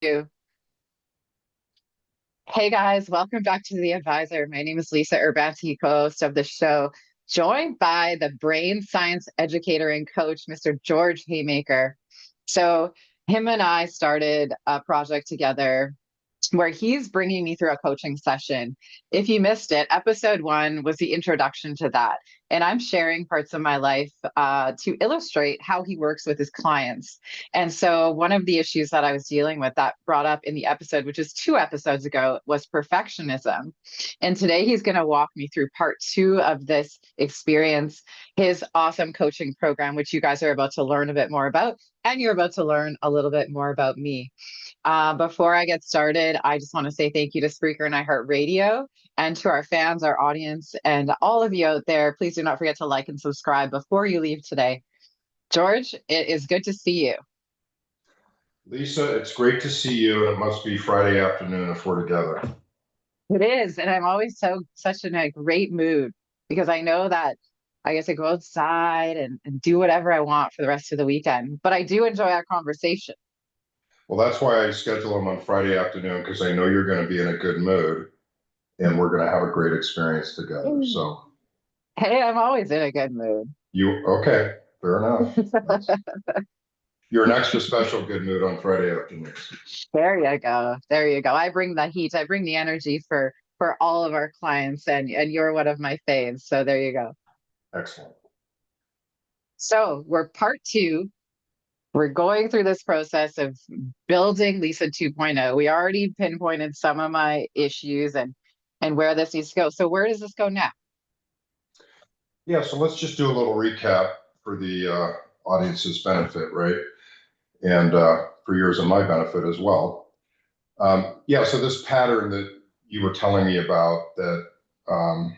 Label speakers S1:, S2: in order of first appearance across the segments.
S1: You. Hey guys, welcome back to The Advisor. My name is Lisa Urbanski, co-host of the show, joined by the brain science educator and coach, Mr. George Haymaker. So him and I started a project together where he's bringing me through a coaching session. If you missed it, episode one was the introduction to that. And I'm sharing parts of my life to illustrate how he works with his clients. And so, one of the issues that I was dealing with that brought up in the episode, which is two episodes ago, was perfectionism. And today he's going to walk me through part two of this experience, his awesome coaching program, which you guys are about to learn a bit more about. And you're about to learn a little bit more about me. Before I get started, I just want to say thank you to Spreaker and iHeartRadio and to our fans, our audience, and all of you out there. Please do not forget to like and subscribe before you leave today. George, it is good to see you.
S2: Lisa, it's great to see you, and it must be Friday afternoon if we're together.
S1: It is, and I'm always such in a great mood because I know that I get to go outside and do whatever I want for the rest of the weekend. But I do enjoy our conversation.
S2: Well, that's why I schedule them on Friday afternoon because I know you're going to be in a good mood and we're going to have a great experience together.
S1: Mm.
S2: So,
S1: Hey, I'm always in a good mood.
S2: okay, fair enough. You're an extra special good mood on Friday afternoons.
S1: There you go. There you go. I bring the heat. I bring the energy for all of our clients, and you're one of my faves. So there you go.
S2: Excellent.
S1: So we're part two. We're going through this process of building Lisa 2.0. We already pinpointed some of my issues and where this needs to go. So where does this go now?
S2: Yeah, so let's just do a little recap for the audience's benefit, right? And for yours and my benefit as well. Yeah, so this pattern that you were telling me about that um,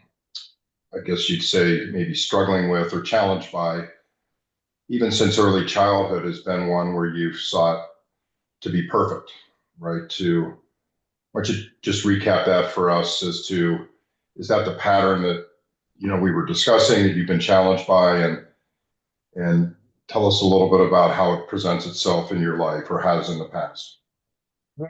S2: I guess you'd say maybe struggling with or challenged by, even since early childhood, has been one where you've sought to be perfect, right? Why don't you just recap that for us as to, is that the pattern that, we were discussing that you've been challenged by, and tell us a little bit about how it presents itself in your life or has in the past.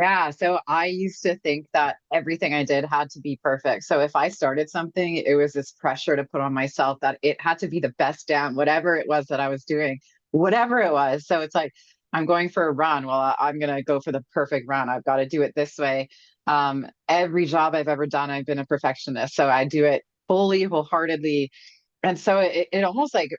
S1: Yeah, so I used to think that everything I did had to be perfect. So if I started something, it was this pressure to put on myself that it had to be the best damn, whatever it was that I was doing, whatever it was. So it's like, I'm going for a run. Well, I'm going to go for the perfect run. I've got to do it this way. Every job I've ever done, I've been a perfectionist. So I do it fully, wholeheartedly. And so it almost like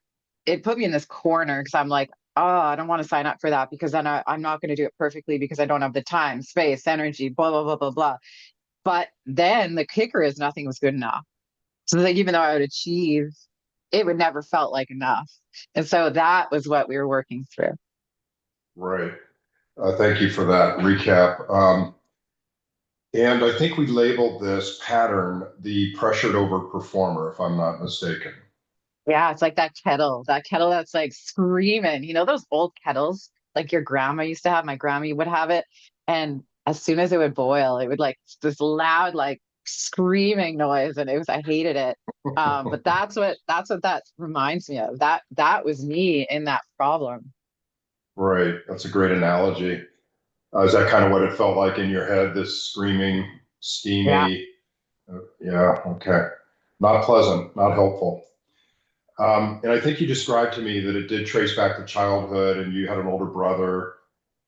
S1: it put me in this corner because I'm like, oh, I don't want to sign up for that because then I'm not going to do it perfectly because I don't have the time, space, energy, blah, blah, blah, blah, blah. But then the kicker is nothing was good enough. So like even though I would achieve, it would never felt like enough. And so that was what we were working through.
S2: Right. Thank you for that recap. And I think we labeled this pattern the pressured over performer, if I'm not mistaken.
S1: Yeah, it's like that kettle that's like screaming. You know, those old kettles like your grandma used to have, my grandma would have it. And as soon as it would boil, it would like this loud, like screaming noise. And I hated it. But that's what that reminds me of. That was me in that problem.
S2: Right. That's a great analogy. Is that kind of what it felt like in your head? This screaming,
S1: Yeah.
S2: steamy. Yeah. Okay. Not pleasant, not helpful. And I think you described to me that it did trace back to childhood, and you had an older brother,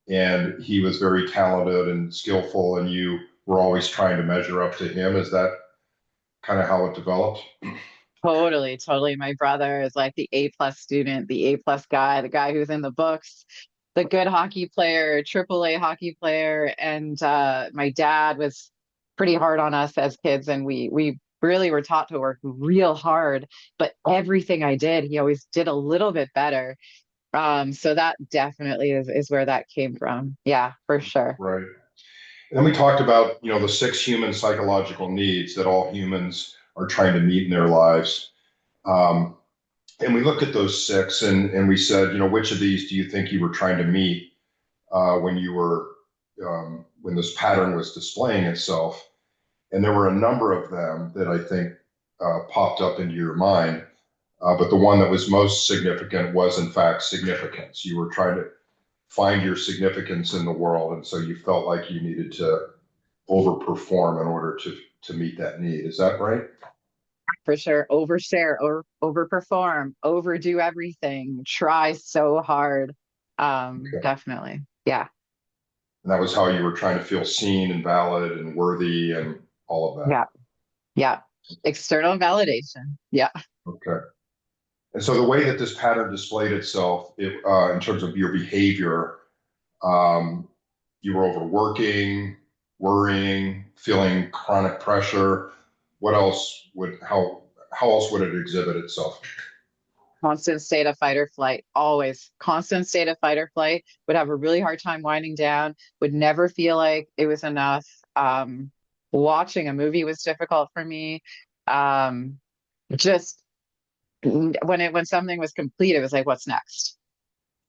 S2: and he was very talented and skillful, and you were always trying to measure up to him. Is that kind of how it developed?
S1: Totally, totally. My brother is like the A plus student, the A plus guy, the guy who's in the books, the good hockey player, triple A hockey player. And my dad was pretty hard on us as kids, and we really were taught to work real hard. But everything I did, he always did a little bit better. So that definitely is where that came from. Yeah, for sure.
S2: Right. And then we talked about, the six human psychological needs that all humans are trying to meet in their lives. Um, and we looked at those six, and we said, which of these do you think you were trying to meet when you were when this pattern was displaying itself? And there were a number of them that I think popped up into your mind. But the one that was most significant was, in fact, significance. You were trying to find your significance in the world, and so you felt like you needed to overperform in order to meet that need. Is that right?
S1: For sure. Overshare or overperform, overdo everything, try so hard.
S2: Okay.
S1: Definitely. Yeah.
S2: And that was how you were trying to feel seen and valid and worthy and all of that.
S1: Yeah. Yeah. External validation. Yeah.
S2: Okay. And so the way that this pattern displayed itself, in terms of your behavior, um, you were overworking, worrying, feeling chronic pressure. What else would how else would it exhibit itself?
S1: Constant state of fight or flight, always constant state of fight or flight, would have a really hard time winding down, would never feel like it was enough. Watching a movie was difficult for me. Um, just when something was complete, it was like, what's next?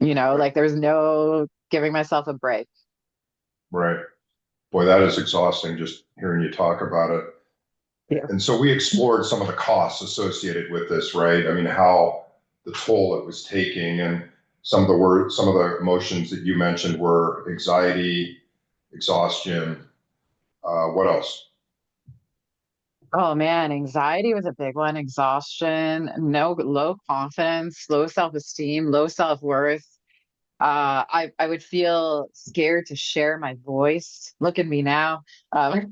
S2: Right.
S1: Like there was no giving myself a break.
S2: Right. Boy, that is exhausting just hearing you talk about it.
S1: Yeah.
S2: And so we explored some of the costs associated with this, right? I mean, how the toll it was taking, and some of the emotions that you mentioned were anxiety, exhaustion. What else?
S1: Oh man, anxiety was a big one. Exhaustion, no low confidence, low self-esteem, low self-worth. I would feel scared to share my voice. Look at me now. Um,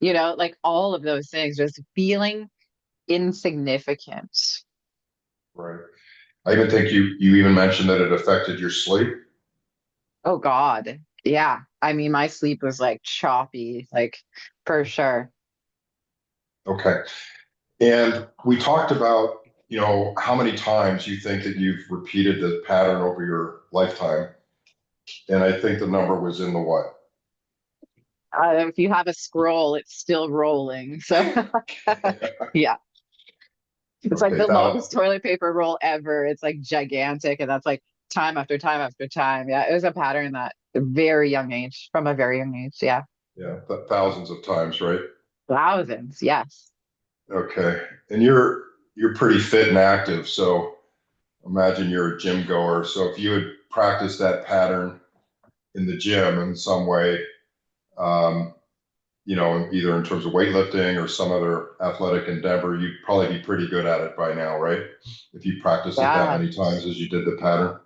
S1: like all of those things, just feeling insignificant.
S2: Right. I even think you even mentioned that it affected your sleep.
S1: Oh God. Yeah. I mean, my sleep was like choppy, like for sure.
S2: Okay. And we talked about, how many times you think that you've repeated the pattern over your lifetime. And I think the number was in the what?
S1: If you have a scroll, it's still rolling. So yeah. It's like
S2: Okay,
S1: the longest toilet paper roll ever. It's like gigantic, and that's like time after time after time. Yeah, it was a pattern that very young age, from a very young age. Yeah,
S2: yeah, thousands of times, right?
S1: thousands. Yes.
S2: Okay. And you're pretty fit and active, so imagine you're a gym goer. So if you had practiced that pattern in the gym in some way, um, either in terms of weightlifting or some other athletic endeavor, you'd probably be pretty good at it by now, right? If you practiced it that
S1: Yeah,
S2: many times as you did the pattern.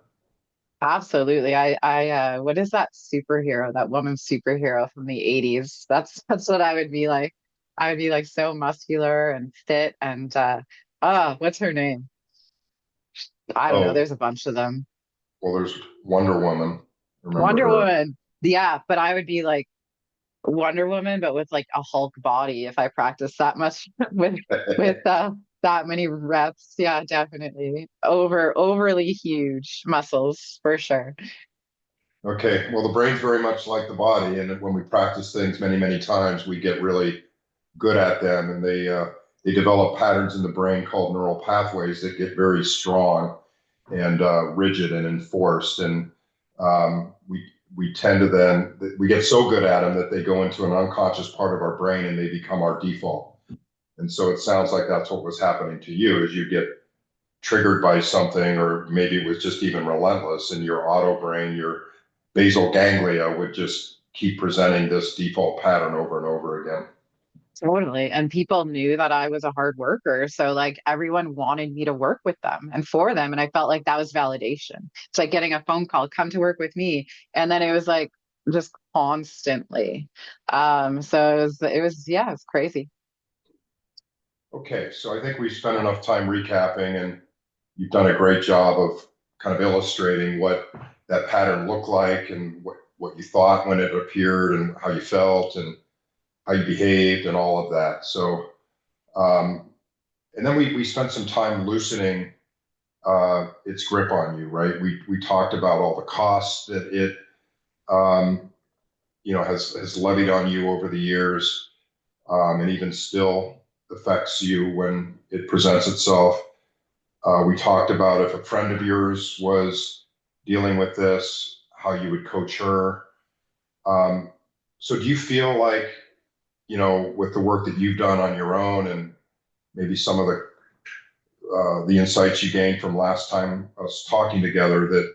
S1: absolutely. What is that superhero? That woman superhero from the 80s? That's what I would be like. I would be like so muscular and fit and what's her name? I don't know.
S2: Oh,
S1: There's a bunch of them.
S2: well, there's Wonder Woman. Remember
S1: Wonder
S2: her?
S1: Woman. Yeah, but I would be like Wonder Woman, but with like a Hulk body if I practice that much with that many reps. Yeah, definitely. Overly huge muscles for sure.
S2: Okay, well, the brain's very much like the body, and when we practice things many, many times, we get really good at them, and they develop patterns in the brain called neural pathways that get very strong and rigid and enforced, and we tend to then we get so good at them that they go into an unconscious part of our brain and they become our default. And so it sounds like that's what was happening to you as you get triggered by something, or maybe it was just even relentless, and your auto brain, your basal ganglia would just keep presenting this default pattern over and over again.
S1: Totally. And people knew that I was a hard worker. So like everyone wanted me to work with them and for them. And I felt like that was validation. It's like getting a phone call, come to work with me. And then it was like just constantly. So yeah, it's crazy.
S2: Okay, so I think we spent enough time recapping, and you've done a great job of kind of illustrating what that pattern looked like and what you thought when it appeared and how you felt and how you behaved and all of that. So, um, and then we spent some time loosening its grip on you, right? We talked about all the costs that it um, has levied on you over the years, and even still affects you when it presents itself. We talked about if a friend of yours was dealing with this, how you would coach her. Um, so do you feel like, with the work that you've done on your own and maybe some of the insights you gained from last time us talking together, that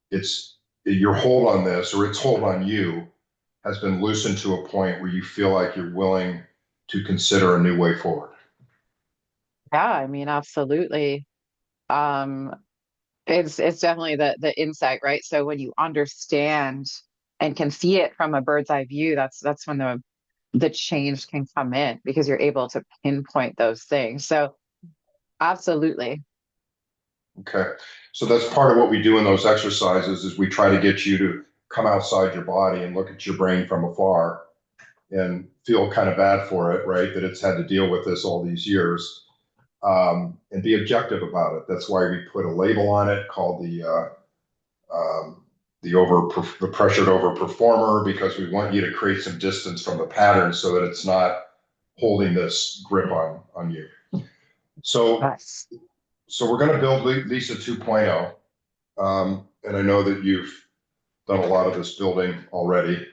S2: it's your hold on this or its hold on you has been loosened to a point where you feel like you're willing to consider a new way forward.
S1: Yeah, I mean, absolutely. Um, it's definitely the insight, right? So when you understand and can see it from a bird's eye view, that's when the change can come in because you're able to pinpoint those things. So absolutely.
S2: Okay. So that's part of what we do in those exercises is we try to get you to come outside your body and look at your brain from afar and feel kind of bad for it, right? That it's had to deal with this all these years, and be objective about it. That's why we put a label on it called um, the pressured overperformer, because we want you to create some distance from the pattern so that it's not holding this grip on you. So
S1: Yes.
S2: so we're going to build Lisa 2.0, and I know that you've done a lot of this building already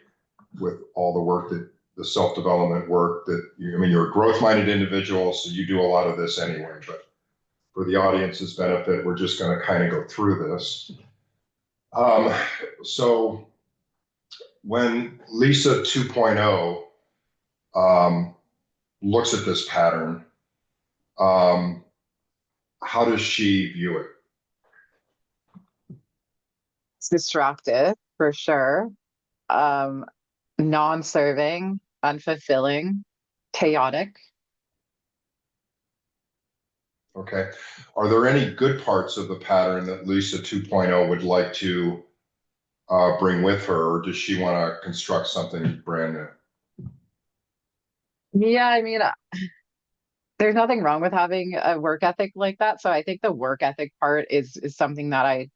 S2: with all the work that the self-development work that I mean, you're a growth-minded individual, so you do a lot of this anyway. But for the audience's benefit, we're just going to kind of go through this. Um, so when Lisa 2.0 looks at this pattern, um, how does she view it?
S1: It's destructive for sure. Um, non-serving, unfulfilling, chaotic.
S2: Okay. Are there any good parts of the pattern that Lisa 2.0 would like to bring with her, or does she want to construct something brand new?
S1: Yeah, I mean, there's nothing wrong with having a work ethic like that. So I think the work ethic part is something that I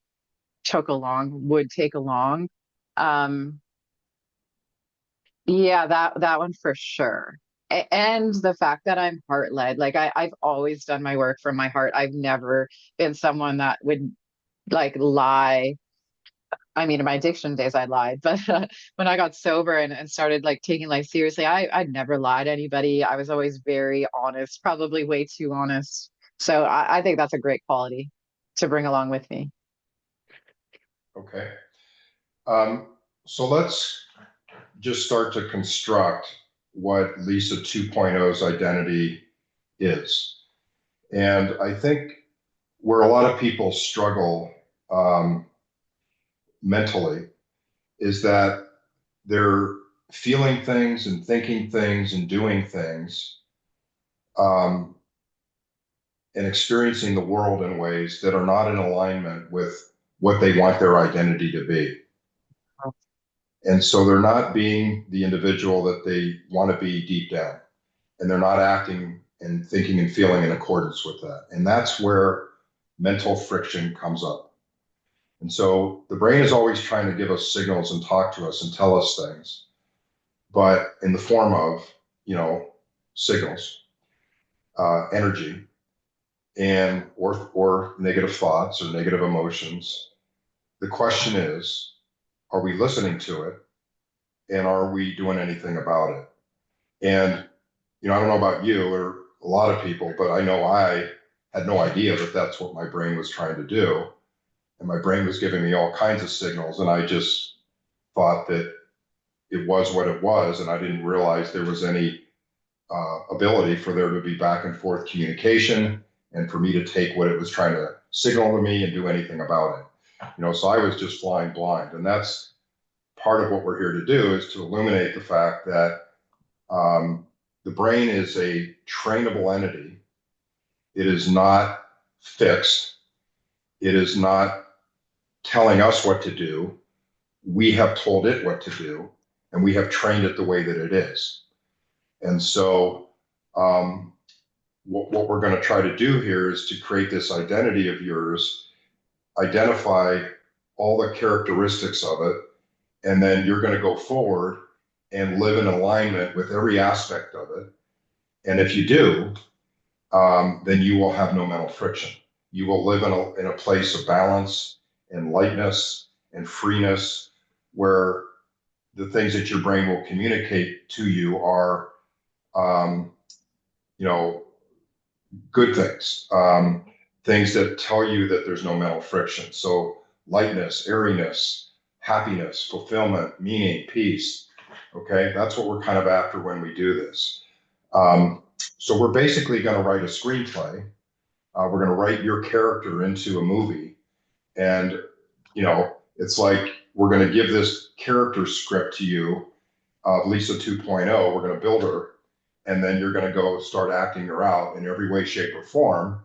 S1: would take along. Um, yeah, that one for sure. And the fact that I'm heart led, like I've always done my work from my heart. I've never been someone that would like lie. I mean, in my addiction days, I lied, but when I got sober and started like taking life seriously, I'd never lied to anybody. I was always very honest, probably way too honest. So I think that's a great quality to bring along with me.
S2: Okay. Um, so let's just start to construct what Lisa 2.0's identity is. And I think where a lot of people struggle um, mentally is that they're feeling things and thinking things and doing things, um, and experiencing the world in ways that are not in alignment with what they want their identity to be. And so they're not being the individual that they want to be deep down. And they're not acting and thinking and feeling in accordance with that. And that's where mental friction comes up. And so the brain is always trying to give us signals and talk to us and tell us things, but in the form of, signals, energy, and or negative thoughts or negative emotions. The question is, are we listening to it, and are we doing anything about it? And I don't know about you or a lot of people, but I know I had no idea that that's what my brain was trying to do, and my brain was giving me all kinds of signals, and I just thought that it was what it was, and I didn't realize there was any ability for there to be back and forth communication and for me to take what it was trying to signal to me and do anything about it. So I was just flying blind. And that's part of what we're here to do, is to illuminate the fact that the brain is a trainable entity. It is not fixed. It is not telling us what to do. We have told it what to do, and we have trained it the way that it is. And so um, what we're going to try to do here is to create this identity of yours, identify all the characteristics of it, and then you're going to go forward and live in alignment with every aspect of it. And if you do, then you will have no mental friction. You will live in a place of balance and lightness and freeness, where the things that your brain will communicate to you are, um, you know, good things, things that tell you that there's no mental friction. So lightness, airiness, happiness, fulfillment, meaning, peace. Okay, that's what we're kind of after when we do this. Um, so we're basically going to write a screenplay. We're going to write your character into a movie, and it's like we're going to give this character script to you, Lisa 2.0. We're going to build her, and then you're going to go start acting her out in every way, shape, or form.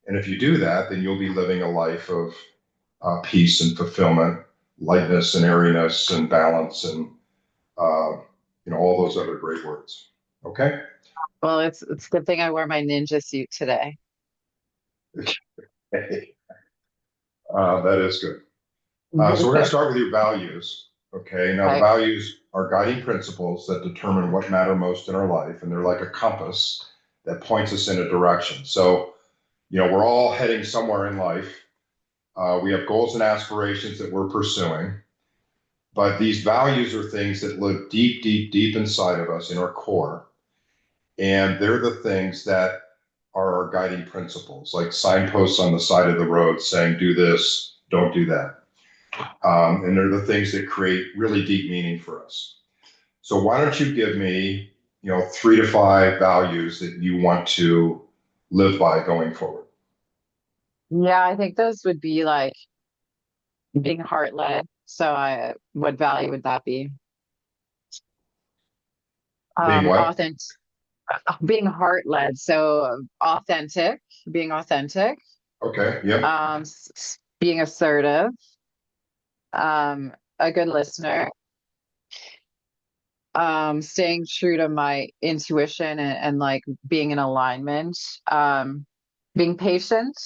S2: And if you do that, then you'll be living a life of peace and fulfillment, lightness and airiness and balance and all those other great words. Okay.
S1: Well, it's a good thing I wore my ninja suit today.
S2: That is good. So we're going to start with your values. Okay. Now, the
S1: Okay.
S2: values are guiding principles that determine what matter most in our life, and they're like a compass that points us in a direction. So, we're all heading somewhere in life. We have goals and aspirations that we're pursuing, but these values are things that live deep, deep, deep inside of us in our core. And they're the things that are our guiding principles, like signposts on the side of the road saying, do this, don't do that. And they're the things that create really deep meaning for us. So why don't you give me, 3 to 5 values that you want to live by going forward?
S1: Yeah, I think those would be like being heart led. What value would that be?
S2: Being what?
S1: Authentic, being heart led. So authentic, being authentic,
S2: Okay. Yep.
S1: being assertive, a good listener, staying true to my intuition and like being in alignment, being patient,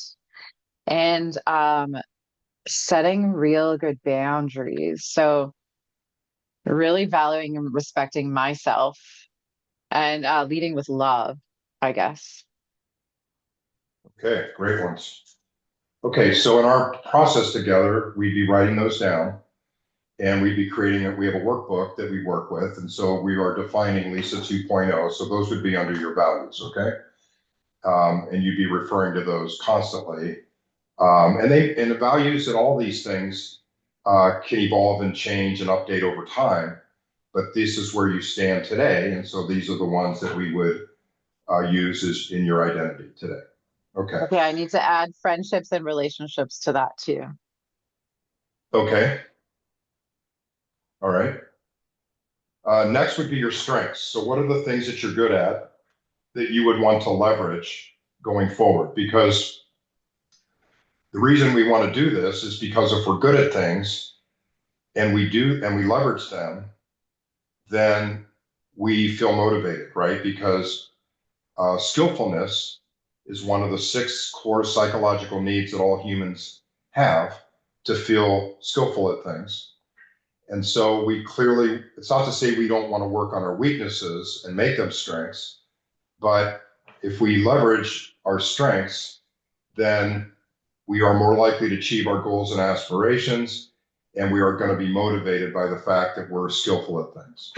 S1: and setting real good boundaries. So really valuing and respecting myself and leading with love, I guess.
S2: Okay. Great ones. Okay. So in our process together, we'd be writing those down, and we'd be creating it. We have a workbook that we work with. And so we are defining Lisa 2.0. So those would be under your values. Okay. And you'd be referring to those constantly. And the values and all these things can evolve and change and update over time. But this is where you stand today. And so these are the ones that we would use as in your identity today. Okay.
S1: Okay, I need to add friendships and relationships to that too.
S2: Okay. All right. Next would be your strengths. So, what are the things that you're good at that you would want to leverage going forward? Because the reason we want to do this is because if we're good at things and we leverage them, then we feel motivated, right? Because skillfulness is one of the 6 core psychological needs that all humans have to feel skillful at things. And so it's not to say we don't want to work on our weaknesses and make them strengths, but if we leverage our strengths, then we are more likely to achieve our goals and aspirations, and we are going to be motivated by the fact that we're skillful at things.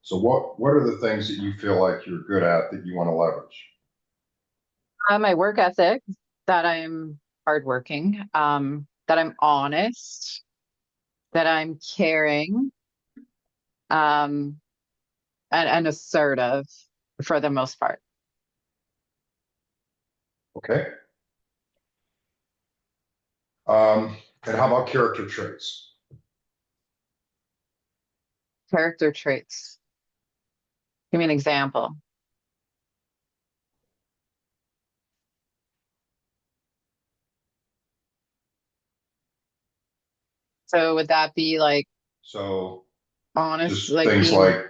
S2: So what are the things that you feel like you're good at that you want to leverage?
S1: My work ethic, that I'm hardworking, that I'm honest, that I'm caring, um, and assertive for the most part.
S2: Okay. And how about character traits?
S1: Character traits. Give me an example. So would that be like
S2: So
S1: honest,
S2: just
S1: like
S2: things
S1: being,
S2: like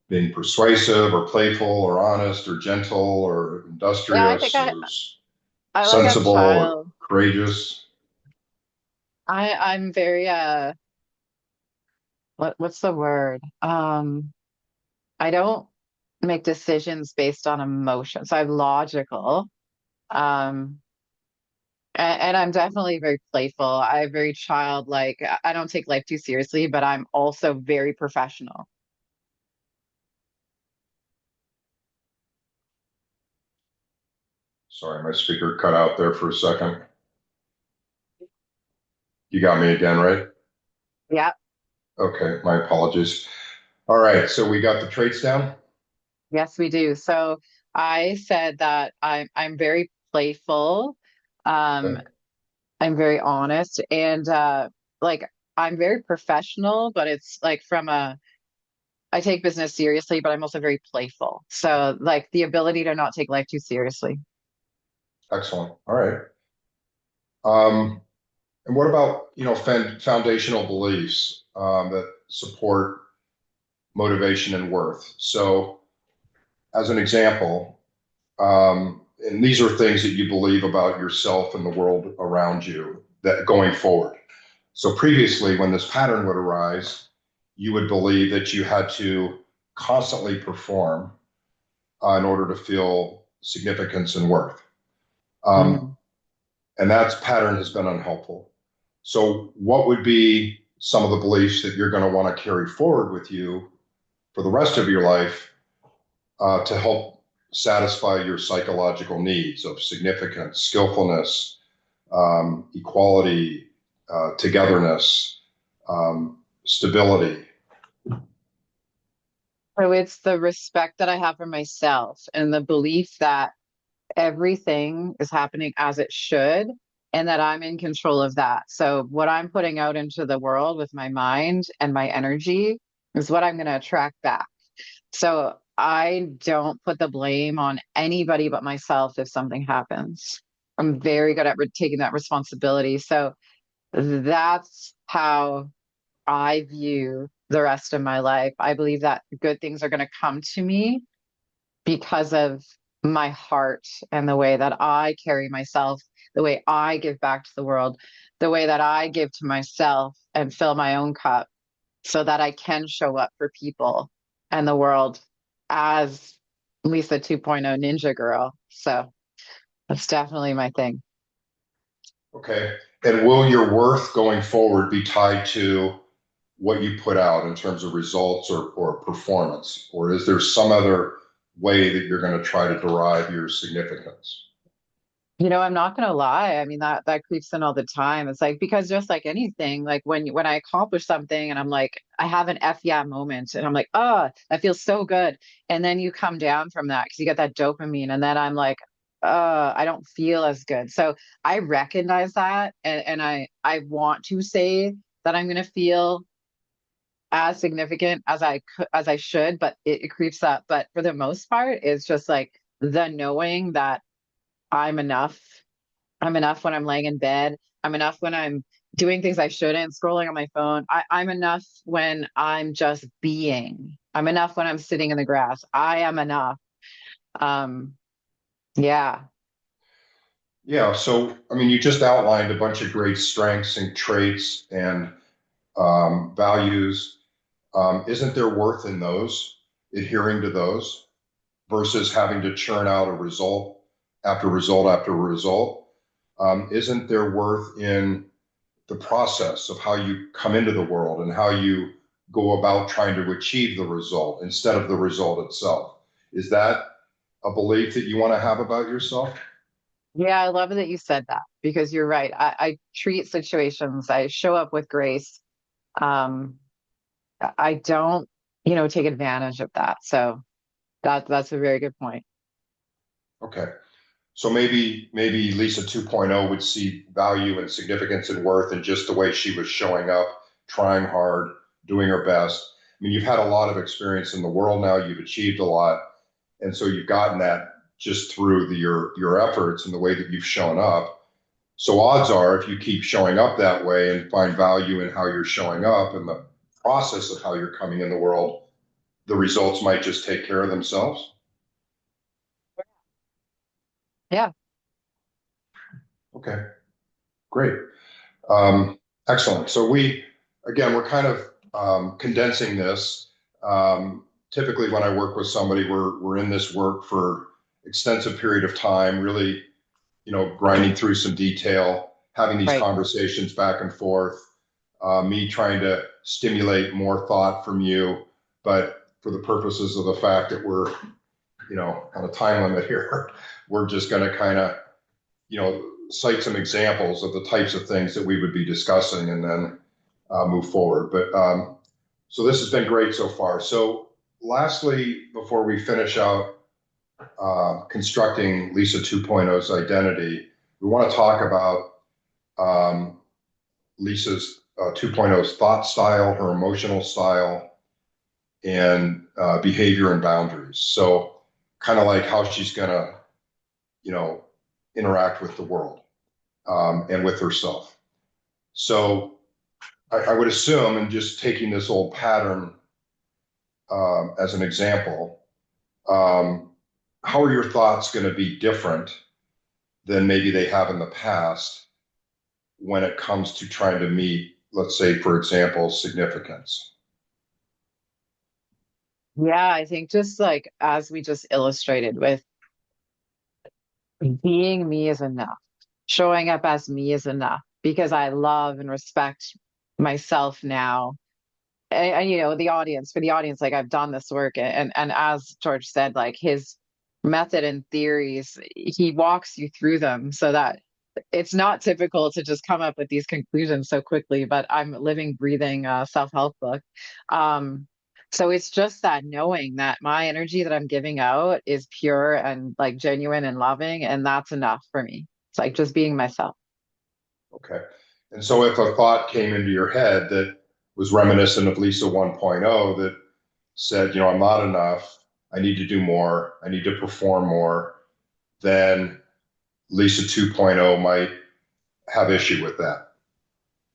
S2: being persuasive or playful or honest or gentle or
S1: yeah,
S2: industrious or
S1: I like a
S2: sensible or
S1: child.
S2: courageous.
S1: I'm very what's the word? I don't make decisions based on emotion. So I'm logical. Um and I'm definitely very playful. I'm very childlike. I don't take life too seriously, but I'm also very professional.
S2: Sorry, my speaker cut out there for a second. You got me again, right?
S1: Yeah.
S2: Okay, my apologies. All right, so we got the traits down.
S1: Yes, we do. So I said that I'm very playful. Um,
S2: Okay,
S1: I'm very honest and like I'm very professional, but it's like I take business seriously, but I'm also very playful. So like the ability to not take life too seriously.
S2: excellent. All right. Um, and what about, foundational beliefs that support motivation and worth? So, as an example, and these are things that you believe about yourself and the world around you that going forward. So previously, when this pattern would arise, you would believe that you had to constantly perform in order to feel significance and worth. Um,
S1: Mm.
S2: and that pattern has been unhelpful. So, what would be some of the beliefs that you're going to want to carry forward with you for the rest of your life to help satisfy your psychological needs of significance, skillfulness, equality, togetherness, stability?
S1: So it's the respect that I have for myself and the belief that everything is happening as it should and that I'm in control of that. So what I'm putting out into the world with my mind and my energy is what I'm going to attract back. So I don't put the blame on anybody but myself if something happens. I'm very good at taking that responsibility. So that's how I view the rest of my life. I believe that good things are going to come to me because of my heart and the way that I carry myself, the way I give back to the world, the way that I give to myself and fill my own cup so that I can show up for people and the world as Lisa 2.0 ninja girl. So that's definitely my thing.
S2: Okay. And will your worth going forward be tied to what you put out in terms of results or performance? Or is there some other way that you're going to try to derive your significance?
S1: I'm not gonna lie. I mean, that creeps in all the time. It's like because just like anything, like when I accomplish something and I'm like, I have an F yeah moment, and I'm like, oh, that feels so good. And then you come down from that because you get that dopamine, and then I'm like, I don't feel as good. So I recognize that, and I want to say that I'm gonna feel as significant as as I should, but it creeps up. But for the most part, it's just like the knowing that I'm enough. I'm enough when I'm laying in bed. I'm enough when I'm doing things I shouldn't, scrolling on my phone. I'm enough when I'm just being. I'm enough when I'm sitting in the grass. I am enough. Um, yeah.
S2: Yeah. So, I mean, you just outlined a bunch of great strengths and traits and values. Isn't there worth in those, adhering to those, versus having to churn out a result after result after result? Isn't there worth in the process of how you come into the world and how you go about trying to achieve the result instead of the result itself? Is that a belief that you want to have about yourself?
S1: Yeah, I love that you said that because you're right. I treat situations, I show up with grace. Um, I don't, take advantage of that. So that's a very good point.
S2: Okay. So maybe Lisa 2.0 would see value and significance and worth in just the way she was showing up, trying hard, doing her best. I mean, you've had a lot of experience in the world now, you've achieved a lot, and so you've gotten that just through your efforts and the way that you've shown up. So odds are, if you keep showing up that way and find value in how you're showing up and the process of how you're coming in the world, the results might just take care of themselves.
S1: Yeah.
S2: Okay, great. Um, Excellent. So we're kind of condensing this. Typically, when I work with somebody, we're in this work for extensive period of time, really, grinding through some detail, having these
S1: Right.
S2: conversations back and forth, me trying to stimulate more thought from you, but for the purposes of the fact that we're, on a time limit here, we're just going to kind of cite some examples of the types of things that we would be discussing, and then move forward. But so this has been great so far. So lastly, before we finish out constructing Lisa 2.0's identity, we want to talk about um, Lisa's 2.0's thought style, her emotional style, and behavior and boundaries. So kind of like how she's going to, you know, interact with the world and with herself. So I would assume, and just taking this old pattern as an example, um, how are your thoughts going to be different than maybe they have in the past when it comes to trying to meet, let's say, for example, significance?
S1: Yeah, I think just like as we just illustrated with being me is enough, showing up as me is enough because I love and respect myself now. And, the audience, for the audience, like I've done this work, and as George said, like his method and theories, he walks you through them so that it's not typical to just come up with these conclusions so quickly, but I'm a living, breathing self-help book. Um, so it's just that knowing that my energy that I'm giving out is pure and like genuine and loving, and that's enough for me. It's like just being myself.
S2: Okay. And so if a thought came into your head that was reminiscent of Lisa 1.0 that said, I'm not enough, I need to do more, I need to perform more, then Lisa 2.0 might have issue with that.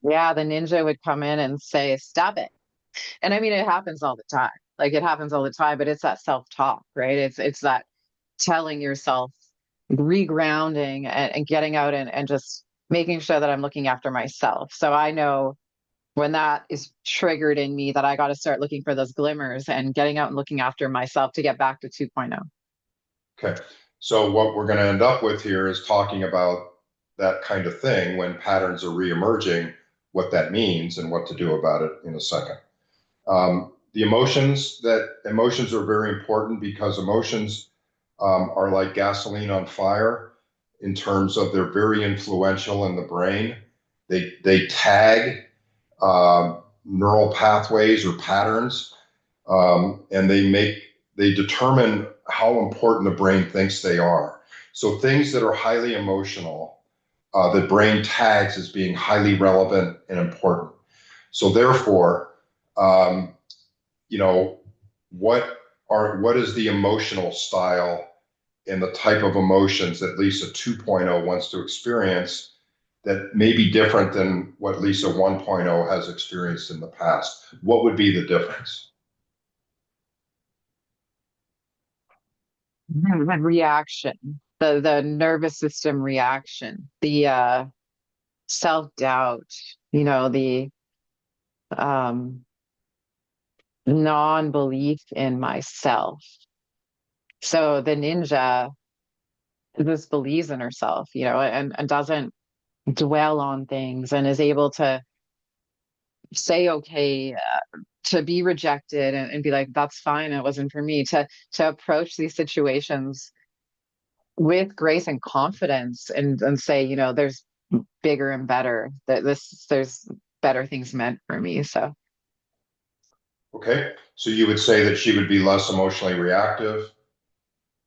S1: Yeah, the ninja would come in and say, "Stop it." And I mean, it happens all the time. Like it happens all the time, but it's that self-talk, right? It's that telling yourself, regrounding and getting out and just making sure that I'm looking after myself. So I know when that is triggered in me that I got to start looking for those glimmers and getting out and looking after myself to get back to 2.0.
S2: Okay. So what we're going to end up with here is talking about that kind of thing when patterns are reemerging, what that means and what to do about it in a second. The emotions are very important because emotions are like gasoline on fire in terms of they're very influential in the brain. They tag neural pathways or patterns, and they determine how important the brain thinks they are. So things that are highly emotional, the brain tags as being highly relevant and important. So therefore, um, you know, what is the emotional style and the type of emotions that Lisa 2.0 wants to experience that may be different than what Lisa 1.0 has experienced in the past? What would be the difference?
S1: Mhm. Reaction, the nervous system reaction, the self-doubt, the um non-belief in myself. So the ninja just believes in herself, and doesn't dwell on things and is able to say okay, to be rejected and be like, that's fine, it wasn't for me, to approach these situations with grace and confidence and say, there's bigger and better, that there's better things meant for me. So
S2: Okay, so you would say that she would be less emotionally reactive,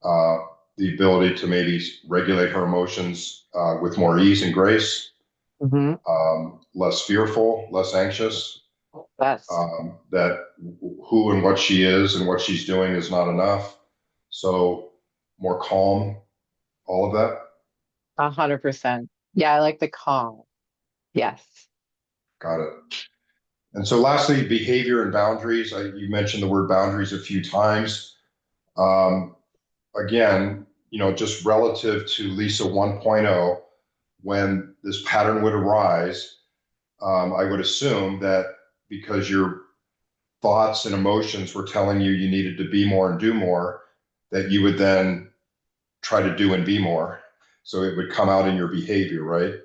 S2: uh, the ability to maybe regulate her emotions with more ease and grace,
S1: mhm,
S2: less fearful, less anxious,
S1: that's
S2: that who and what she is and what she's doing is not enough. So more calm, all of that.
S1: 100%. Yeah, I like the calm. Yes.
S2: Got it. And so lastly, behavior and boundaries. You mentioned the word boundaries a few times. Um, Again, just relative to Lisa 1.0, when this pattern would arise, I would assume that because your thoughts and emotions were telling you you needed to be more and do more, that you would then try to do and be more. So it would come out in your behavior, right?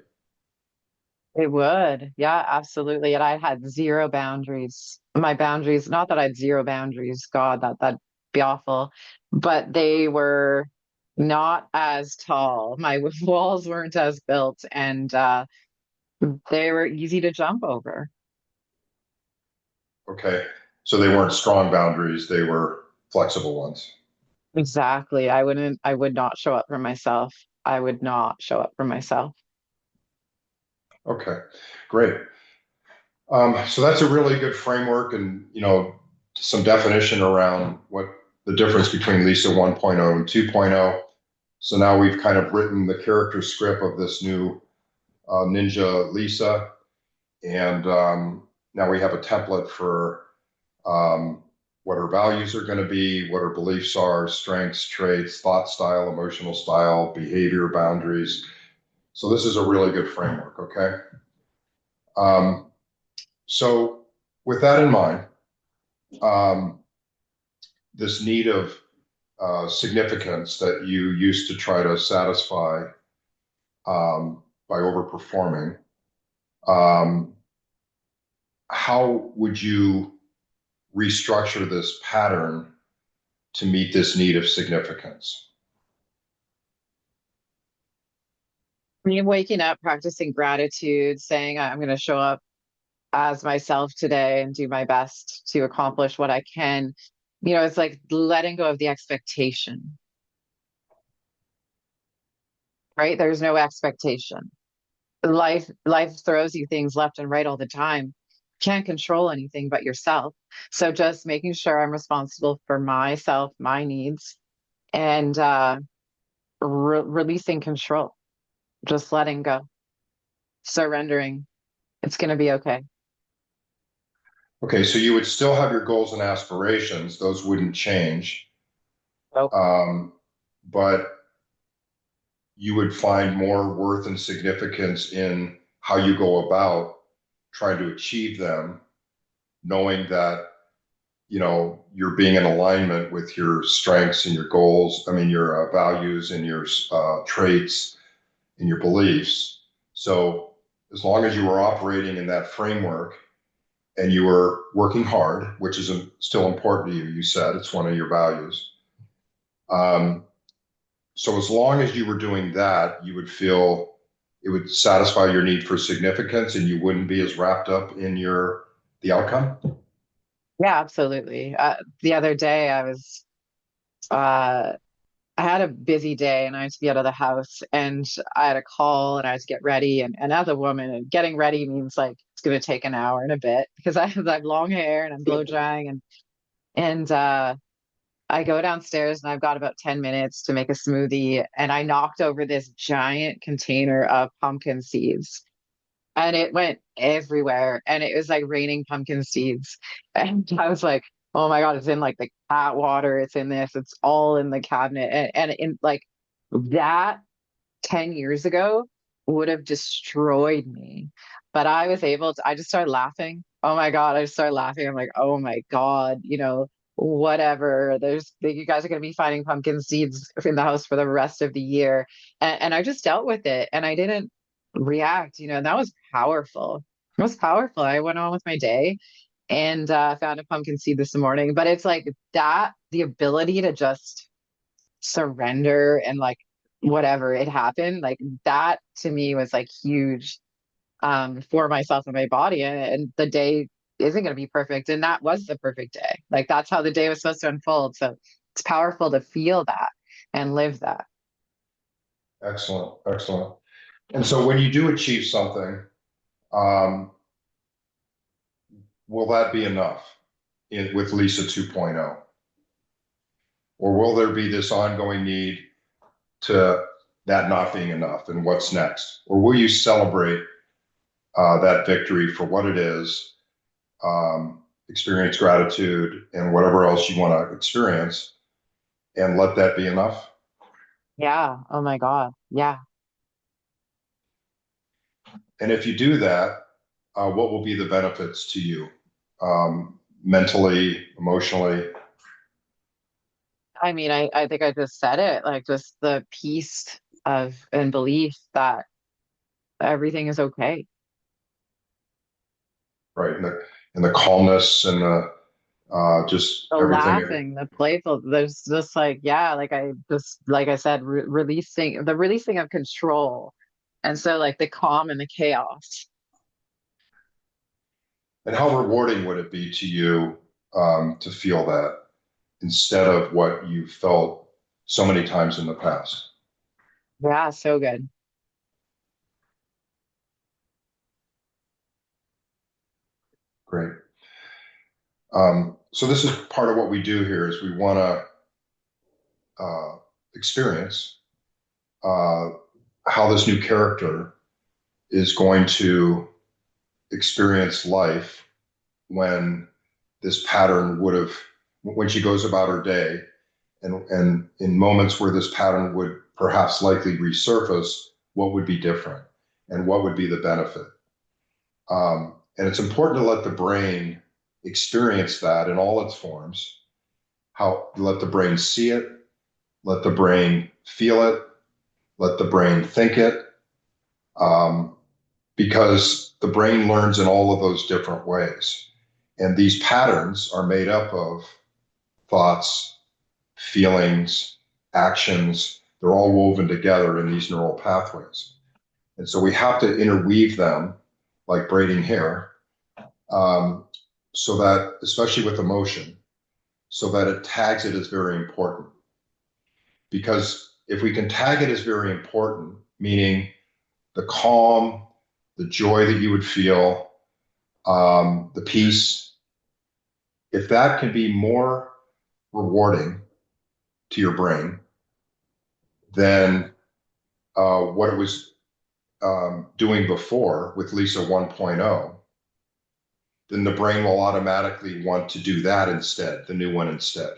S1: It would. Yeah, absolutely. And I had zero boundaries. My boundaries, not that I had zero boundaries, God, that'd be awful, but they were not as tall. My walls weren't as built, and they were easy to jump over.
S2: Okay. So they weren't strong boundaries, they were flexible ones.
S1: Exactly. I would not show up for myself. I would not show up for myself.
S2: Okay. Great. So that's a really good framework and, some definition around what the difference between Lisa 1.0 and 2.0. So now we've kind of written the character script of this new Ninja Lisa. And now we have a template for what her values are going to be, what her beliefs are, strengths, traits, thought style, emotional style, behavior, boundaries. So this is a really good framework, okay? Um, so with that in mind, um, this need of significance that you used to try to satisfy by overperforming, um, how would you restructure this pattern to meet this need of significance?
S1: Me waking up, practicing gratitude, saying I'm going to show up as myself today and do my best to accomplish what I can. It's like letting go of the expectation, right? There's no expectation. Life throws you things left and right all the time. Can't control anything but yourself. So just making sure I'm responsible for myself, my needs, and releasing control, just letting go, surrendering. It's going to be okay.
S2: Okay, so you would still have your goals and aspirations; those wouldn't change,
S1: Nope.
S2: um, but you would find more worth and significance in how you go about trying to achieve them, knowing that you're being in alignment with your strengths and your goals. I mean, your values and your traits and your beliefs. So as long as you were operating in that framework and you were working hard, which is still important to you, you said it's one of your values. Um, so as long as you were doing that, you would feel it would satisfy your need for significance, and you wouldn't be as wrapped up in the outcome.
S1: Yeah, absolutely. The other day uh, I had a busy day and I had to be out of the house and I had a call and I had to get ready. And as a woman, getting ready means like it's going to take an hour and a bit because I have long hair and I'm blow drying and I go downstairs and I've got about 10 minutes to make a smoothie and I knocked over this giant container of pumpkin seeds and it went everywhere and it was like raining pumpkin seeds and I was like, oh my god, it's in like the cat water, it's in this, it's all in the cabinet, and in like that 10 years ago would have destroyed me, but I just started laughing. Oh my god, I just started laughing. I'm like, oh my god, whatever, you guys are going to be finding pumpkin seeds in the house for the rest of the year, and I just dealt with it and I didn't react, and that was powerful. It was powerful. I went on with my day and found a pumpkin seed this morning. But it's like that, the ability to just surrender and like whatever it happened, like that to me was like huge for myself and my body. And the day isn't going to be perfect. And that was the perfect day. Like that's how the day was supposed to unfold. So it's powerful to feel that and live that.
S2: Excellent, excellent. And so when you do achieve something, um, will that be enough with Lisa 2.0? Or will there be this ongoing need to that not being enough and what's next? Or will you celebrate that victory for what it is, experience gratitude and whatever else you want to experience and let that be enough?
S1: Yeah. Oh my God. Yeah.
S2: And if you do that, what will be the benefits to you mentally, emotionally?
S1: I mean, I think I just said it, like just the peace of and belief that everything is okay.
S2: Right? And the calmness and the just
S1: The
S2: everything.
S1: laughing, the playful, there's just like, yeah, like I just, like I said, releasing of control. And so like the calm and the chaos.
S2: And how rewarding would it be to you to feel that instead of what you felt so many times in the past?
S1: Yeah, so good.
S2: Great. So this is part of what we do here is we want to experience uh, how this new character is going to experience life when this pattern would have, when she goes about her day, and in moments where this pattern would perhaps likely resurface, what would be different and what would be the benefit. And it's important to let the brain experience that in all its forms, how let the brain see it, let the brain feel it, let the brain think it, um, because the brain learns in all of those different ways. And these patterns are made up of thoughts, feelings, actions. They're all woven together in these neural pathways. And so we have to interweave them like braiding hair, um, so that, especially with emotion, so that it tags it as very important. Because if we can tag it as very important, meaning the calm, the joy that you would feel, the peace, if that can be more rewarding to your brain than what it was doing before with Lisa 1.0, then the brain will automatically want to do that instead, the new one instead.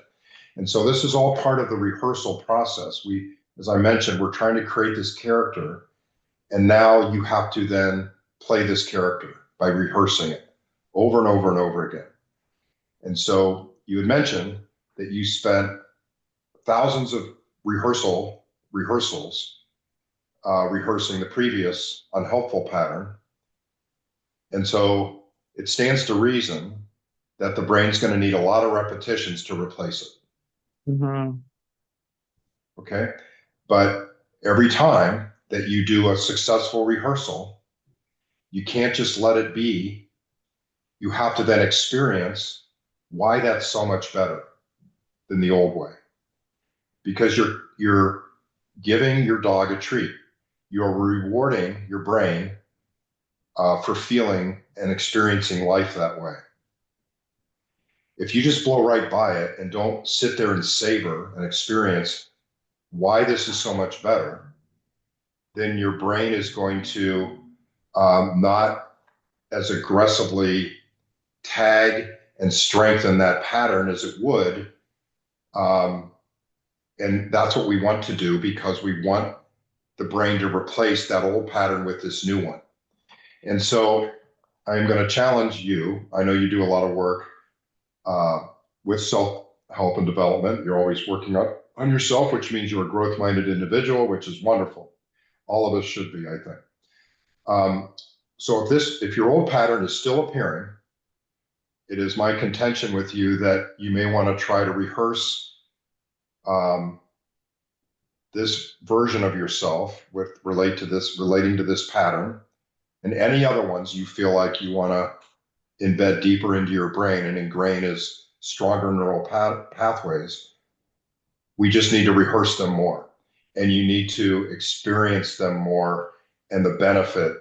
S2: And so this is all part of the rehearsal process. We, as I mentioned, we're trying to create this character, and now you have to then play this character by rehearsing it over and over and over again. And so you had mentioned that you spent thousands of rehearsals rehearsing the previous unhelpful pattern. And so it stands to reason that the brain's going to need a lot of repetitions to replace it.
S1: Hmm.
S2: Okay. But every time that you do a successful rehearsal, you can't just let it be. You have to then experience why that's so much better than the old way. Because you're giving your dog a treat. You're rewarding your brain for feeling and experiencing life that way. If you just blow right by it and don't sit there and savor and experience why this is so much better, then your brain is going to not as aggressively tag and strengthen that pattern as it would. Um, and that's what we want to do because we want the brain to replace that old pattern with this new one. And so I'm going to challenge you. I know you do a lot of work uh, with self help and development. You're always working on yourself, which means you're a growth minded individual, which is wonderful. All of us should be, I think. Um, so if your old pattern is still appearing, it is my contention with you that you may want to try to rehearse um, this version of yourself with relating to this pattern and any other ones you feel like you want to embed deeper into your brain and ingrain as stronger neural pathways. We just need to rehearse them more, and you need to experience them more and the benefit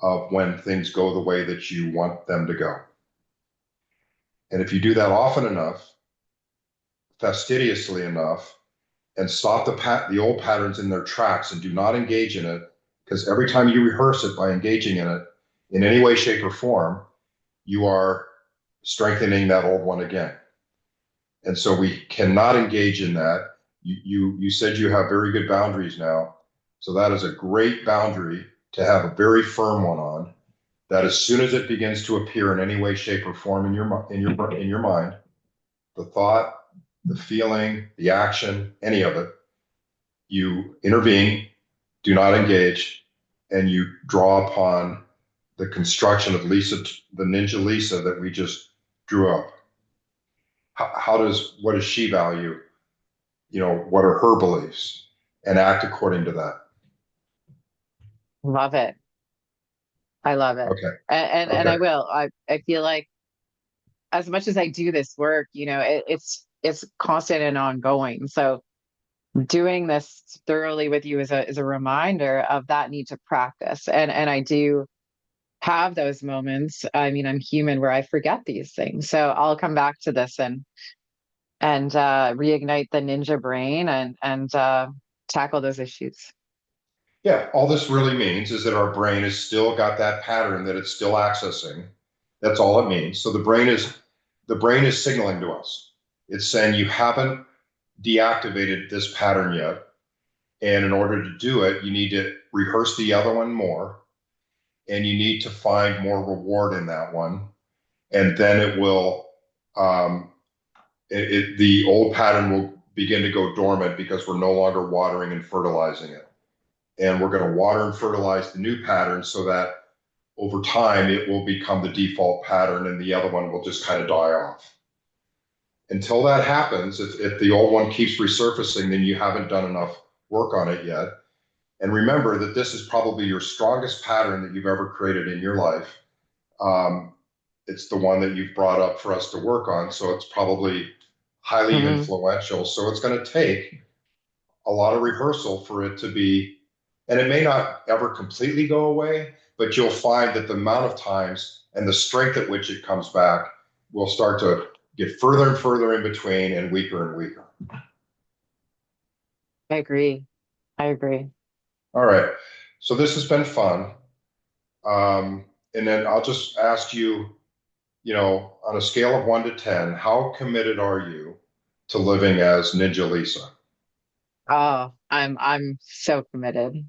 S2: of when things go the way that you want them to go. And if you do that often enough, fastidiously enough, and stop the old patterns in their tracks and do not engage in it, because every time you rehearse it by engaging in it in any way, shape, or form, you are strengthening that old one again. And so we cannot engage in that. You said you have very good boundaries now. So that is a great boundary to have a very firm one on. That as soon as it begins to appear in any way, shape, or form in your mind, the thought, the feeling, the action, any of it, you intervene, do not engage, and you draw upon the construction of Lisa, the Ninja Lisa that we just drew up. What does she value? What are her beliefs? And act according to that.
S1: Love it. I love it.
S2: Okay.
S1: And
S2: Okay.
S1: I will. I feel like as much as I do this work, it's constant and ongoing. So doing this thoroughly with you is a reminder of that need to practice. And I do have those moments. I mean, I'm human where I forget these things. So I'll come back to this and reignite the ninja brain and tackle those issues.
S2: Yeah, all this really means is that our brain has still got that pattern that it's still accessing. That's all it means. So the brain is signaling to us. It's saying you haven't deactivated this pattern yet. And in order to do it, you need to rehearse the other one more, and you need to find more reward in that one. And then it will, um, the old pattern will begin to go dormant because we're no longer watering and fertilizing it. And we're going to water and fertilize the new pattern so that over time it will become the default pattern and the other one will just kind of die off. Until that happens, if the old one keeps resurfacing, then you haven't done enough work on it yet. And remember that this is probably your strongest pattern that you've ever created in your life. Um, it's the one that you've brought up for us to work on. So it's probably highly
S1: Hmm.
S2: influential. So it's going to take a lot of rehearsal for it to be, and it may not ever completely go away, but you'll find that the amount of times and the strength at which it comes back will start to get further and further in between and weaker and weaker.
S1: I agree. I agree.
S2: All right. So this has been fun. And then I'll just ask you, on a scale of 1 to 10, how committed are you to living as Ninja Lisa?
S1: Oh, I'm so committed.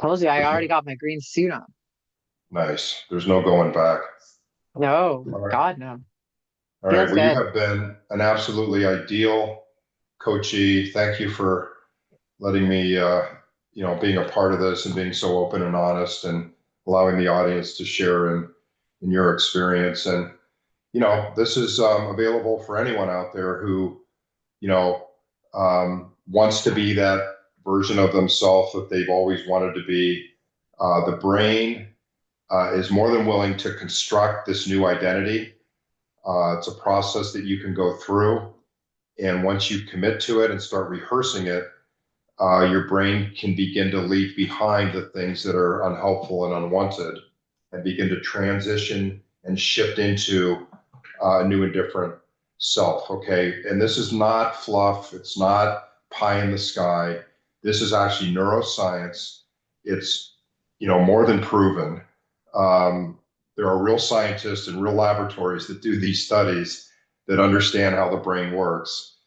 S1: Told you I
S2: There's
S1: already
S2: no,
S1: got my green suit on.
S2: nice. There's no going back.
S1: No,
S2: All right.
S1: God no.
S2: All right.
S1: Feels
S2: Well, you
S1: good.
S2: have been an absolutely ideal coachee. Thank you for letting me, being a part of this and being so open and honest and allowing the audience to share in your experience. And, this is available for anyone out there who, wants to be that version of themselves that they've always wanted to be. The brain is more than willing to construct this new identity. It's a process that you can go through. And once you commit to it and start rehearsing it, your brain can begin to leave behind the things that are unhelpful and unwanted and begin to transition and shift into a new and different self. Okay. And this is not fluff, it's not pie in the sky. This is actually neuroscience. It's, more than proven. Um, there are real scientists and real laboratories that do these studies that understand how the brain works.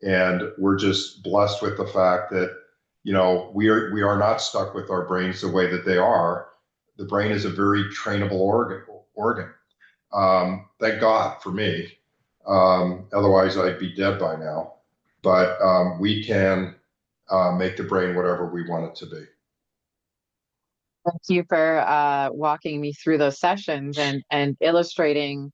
S2: And we're just blessed with the fact that we are not stuck with our brains the way that they are. The brain is a very trainable organ. Thank God for me. Otherwise, I'd be dead by now. But we can make the brain whatever we want it to be.
S1: Thank you for walking me through those sessions and illustrating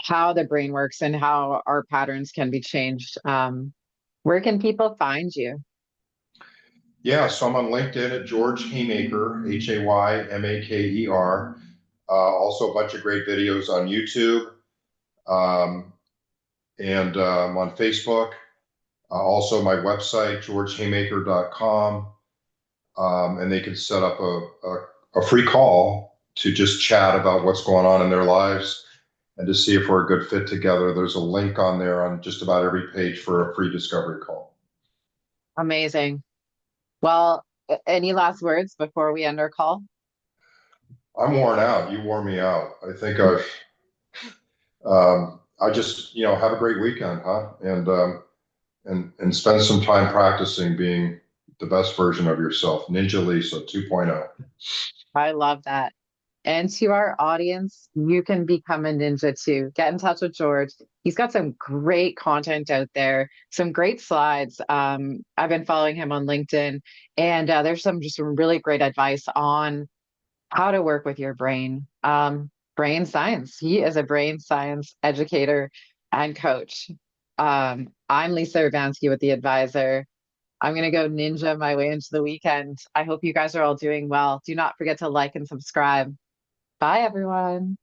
S1: how the brain works and how our patterns can be changed. Where can people find you?
S2: Yeah, so I'm on LinkedIn at George Haymaker, Haymaker. Also, a bunch of great videos on YouTube, um, and I'm on Facebook. Also, my website, georgehaymaker.com. And they can set up a free call to just chat about what's going on in their lives and to see if we're a good fit together. There's a link on there on just about every page for a free discovery call.
S1: Amazing. Well, any last words before we end our call?
S2: I'm worn out. You wore me out. I think I just, have a great weekend, huh? And spend some time practicing being the best version of yourself. Ninja Lisa 2.0.
S1: I love that. And to our audience, you can become a ninja too. Get in touch with George. He's got some great content out there, some great slides. I've been following him on LinkedIn, and there's some really great advice on how to work with your brain. Brain science. He is a brain science educator and coach. I'm Lisa Urbanski with the Advisor. I'm going to go ninja my way into the weekend. I hope you guys are all doing well. Do not forget to like and subscribe. Bye, everyone.